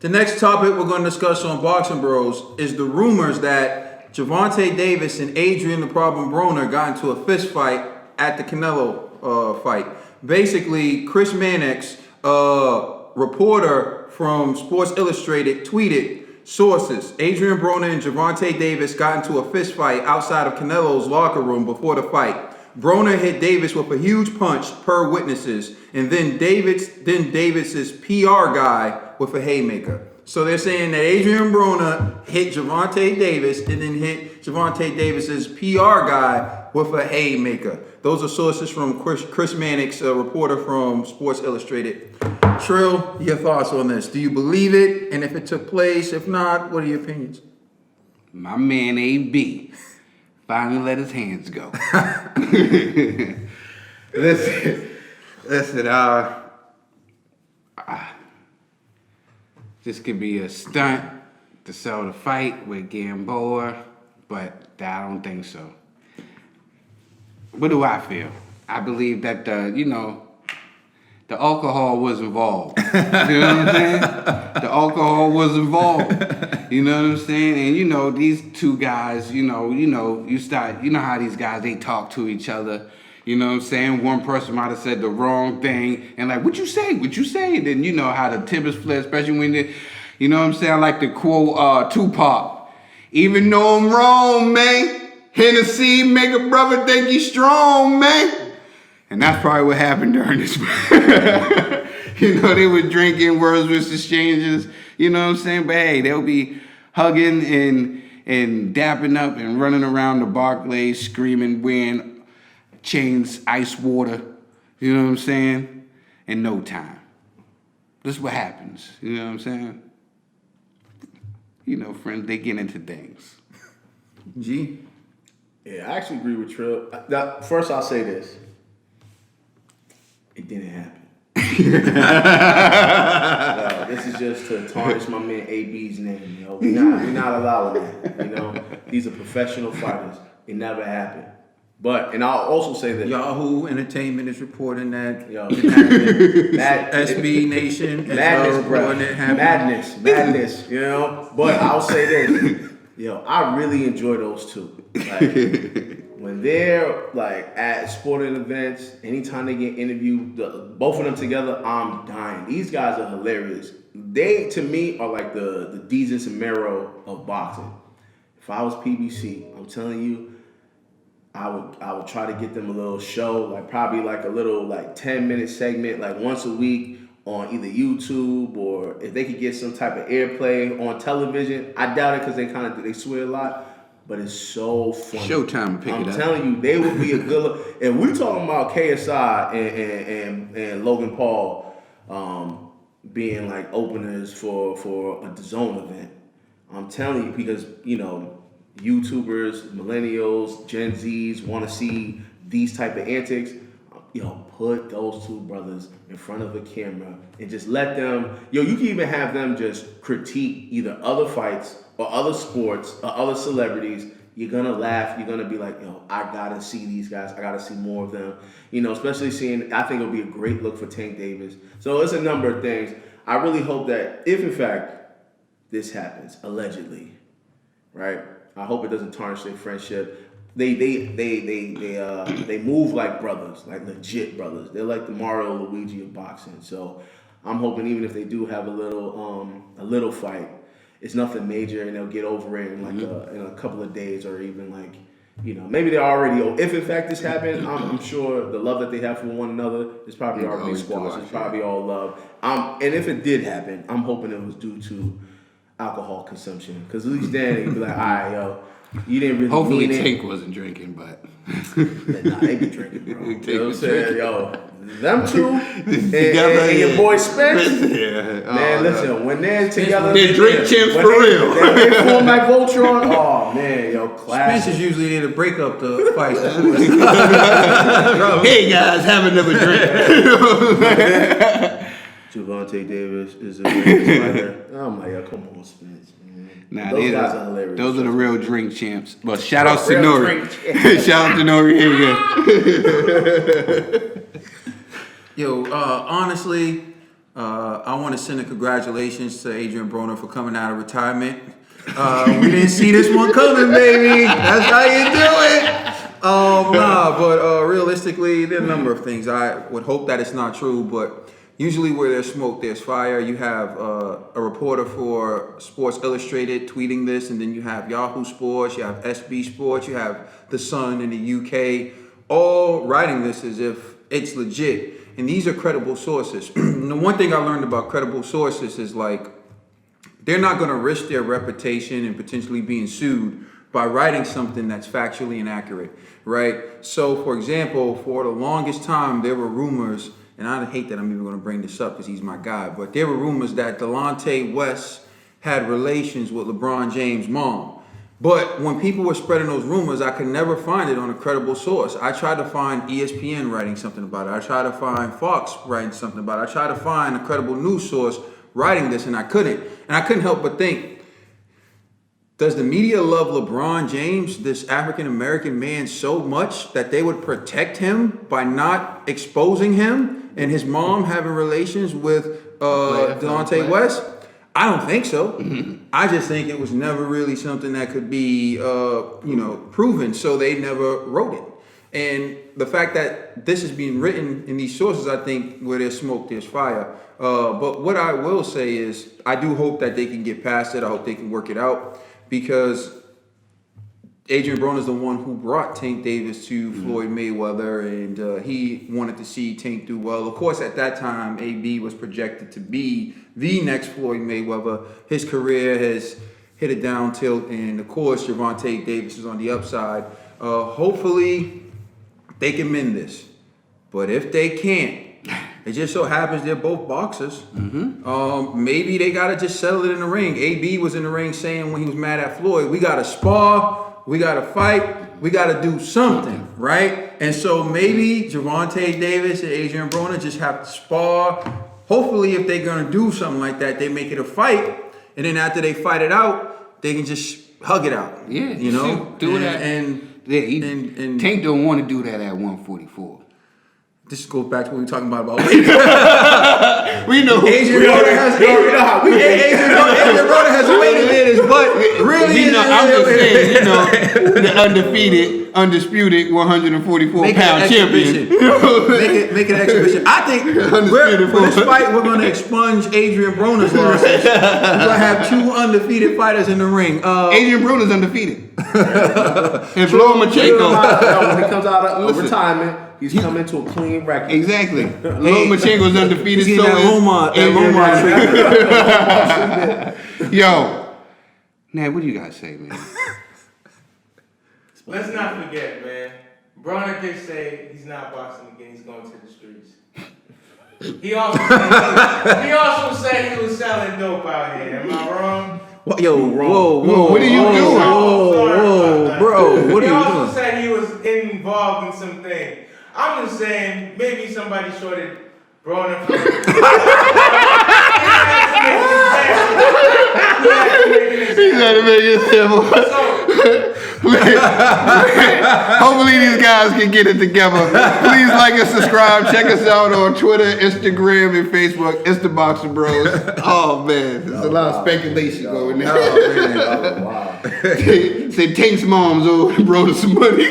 The next topic we're going to discuss on Boxing Bros is the rumors that Gervonta Davis and Adrien the Problem Broner got into a fist fight at the Canelo fight. Basically, Chris Mannix, reporter from Sports Illustrated, tweeted, sources, Adrien Broner and Gervonta Davis got into a fist fight outside of Canelo's locker room before the fight. Broner hit Davis with a huge punch, per witnesses, and then Davis's PR guy with a haymaker. So they're saying that Adrien Broner hit Gervonta Davis and then hit Gervonta Davis's PR guy with a haymaker. Those are sources from Chris Mannix, a reporter from Sports Illustrated. Trill, your thoughts on this? Do you believe it? And if it took place, if not, what are your opinions? My man AB finally let his hands go. listen, this could be a stunt to sell the fight with Gamboa, but I don't think so. What do I feel? I believe that the alcohol was involved. You know what I'm saying? The alcohol was involved. You know what I'm saying? And these two guys, you know how these guys, they talk to each other. You know what I'm saying? One person might have said the wrong thing and like, what you say? And then you know how the tempers flare, especially when you know what I'm saying? I like to quote Tupac. Even though I'm wrong, man. Hennessy make a brother think he's strong, man. And that's probably what happened during this. They were drinking, words with exchanges. You know what I'm saying? But hey, they'll be hugging and dapping up and running around the Barclays, screaming, wearing chains, ice water. You know what I'm saying? In no time. This is what happens. You know what I'm saying? Friends, they get into things. G? Yeah, I actually agree with Trill. First, I'll say this. It didn't happen. This is just to tarnish my man AB's name. We're not allowing that. These are professional fighters. It never happened. And I'll also say that Yahoo Entertainment is reporting that SB Nation is reporting it happened. Madness. But I'll say this. I really enjoy those two. When they're at sporting events, anytime they get interviewed, both of them together, I'm dying. These guys are hilarious. They, to me, are like the Desus and Mero of boxing. If I was PBC, I'm telling you, I would try to get them a little show, probably a little 10-minute segment, once a week on either YouTube, or if they could get some type of airplay on television. I doubt it because they swear a lot. But it's so funny. Showtime, pick it up. I'm telling you, they would be a good look. And we're talking about KSI and Logan Paul being openers for a DAZN event. I'm telling you, because YouTubers, millennials, Gen Zs want to see these type of antics. Put those two brothers in front of a camera and just let them. You can even have them just critique either other fights or other sports or other celebrities. You're gonna laugh. You're gonna be like, I gotta see these guys. I gotta see more of them. Especially seeing. I think it'll be a great look for Tank Davis. So it's a number of things. I really hope that if in fact this happens, allegedly, right? I hope it doesn't tarnish their friendship. They move like brothers, like legit brothers. They're like the Mario Luigi of boxing. So I'm hoping even if they do have a little fight, it's nothing major and they'll get over it in in a couple of days, or even maybe they're already. If in fact this happened, I'm sure the love that they have for one another is probably already squashed. It's probably all love. And if it did happen, I'm hoping it was due to alcohol consumption, because at least then they'd be like, all right, you didn't really. Hopefully Tank wasn't drinking, but nah, they be drinking, bro. You know what I'm saying? Them two and your boy Spence. Yeah. Man, listen, when they're together, they're drink champs for real. They form like Voltron. Oh man, classic. Spence is usually there to break up the fight. Hey guys, have another drink. Gervonta Davis is a great fighter. Oh my God, come on, Spence. Nah, those guys are hilarious. Those are the real drink champs. Well, shout out to Nori. Shout out to Nori here. Honestly, I want to send a congratulations to Adrien Broner for coming out of retirement. We didn't see this one coming, baby. That's how you do it. But realistically, there are a number of things. I would hope that it's not true, but usually where there's smoke, there's fire. You have a reporter for Sports Illustrated tweeting this, and then you have Yahoo Sports, you have SB Sports, you have The Sun in the UK, all writing this as if it's legit. And these are credible sources. The one thing I learned about credible sources is like, they're not going to risk their reputation and potentially being sued by writing something that's factually inaccurate, right? So, for example, for the longest time, there were rumors, and I hate that I'm even going to bring this up because he's my guy, but there were rumors that Delonte West had relations with LeBron James' mom. But when people were spreading those rumors, I could never find it on a credible source. I tried to find ESPN writing something about it. I tried to find Fox writing something about it. I tried to find a credible news source writing this, and I couldn't. And I couldn't help but think, does the media love LeBron James, this African-American man, so much that they would protect him by not exposing him and his mom having relations with Delonte West? I don't think so. Mm-hmm. I just think it was never really something that could be, proven, so they never wrote it. And the fact that this is being written in these sources, I think where there's smoke, there's fire. But what I will say is, I do hope that they can get past it. I hope they can work it out, because Adrien Broner is the one who brought Tank Davis to Floyd Mayweather, and he wanted to see Tank do well. Of course, at that time, AB was projected to be the next Floyd Mayweather. His career has hit a down tilt, and of course, Gervonta Davis is on the upside. Hopefully, they can mend this. But if they can't, it just so happens they're both boxers. Mm-hmm. Maybe they got to just settle it in the ring. AB was in the ring saying when he was mad at Floyd, we got to spar, we got to fight, we got to do something, right? And so maybe Gervonta Davis and Adrien Broner just have to spar. Hopefully, if they're going to do something like that, they make it a fight. And then after they fight it out, they can just hug it out. Yeah, you know? Do that. And Tank don't want to do that at 144. This goes back to what we were talking about we know Adrien Broner has a weight advantage, but really, I'm just saying, the undisputed 144-pound champion. Make it an exhibition. I think for this fight, we're going to expunge Adrien Broner's losses. We're going to have two undefeated fighters in the ring. Adrien Broner's undefeated. And Lomachenko, when he comes out of retirement, he's coming to a clean record. Exactly. Lomachenko's undefeated. He's that Lomar treatment. Yo, man, what do you guys say, man? Let's not forget, man. Broner did say he's not boxing again. He's going to the streets. He also said he was selling dope out here. Am I wrong? Whoa, what are you doing? Whoa, bro, what are you doing? He also said he was involved in some things. I'm just saying, maybe somebody shorted Broner from He's trying to make it simple. Hopefully these guys can get it together. Please like and subscribe. Check us out on Twitter, Instagram, and Facebook. It's the Boxing Bros. Oh man, there's a lot of speculation going there. Oh, wow. Say Tank's mom's owed Broner some money.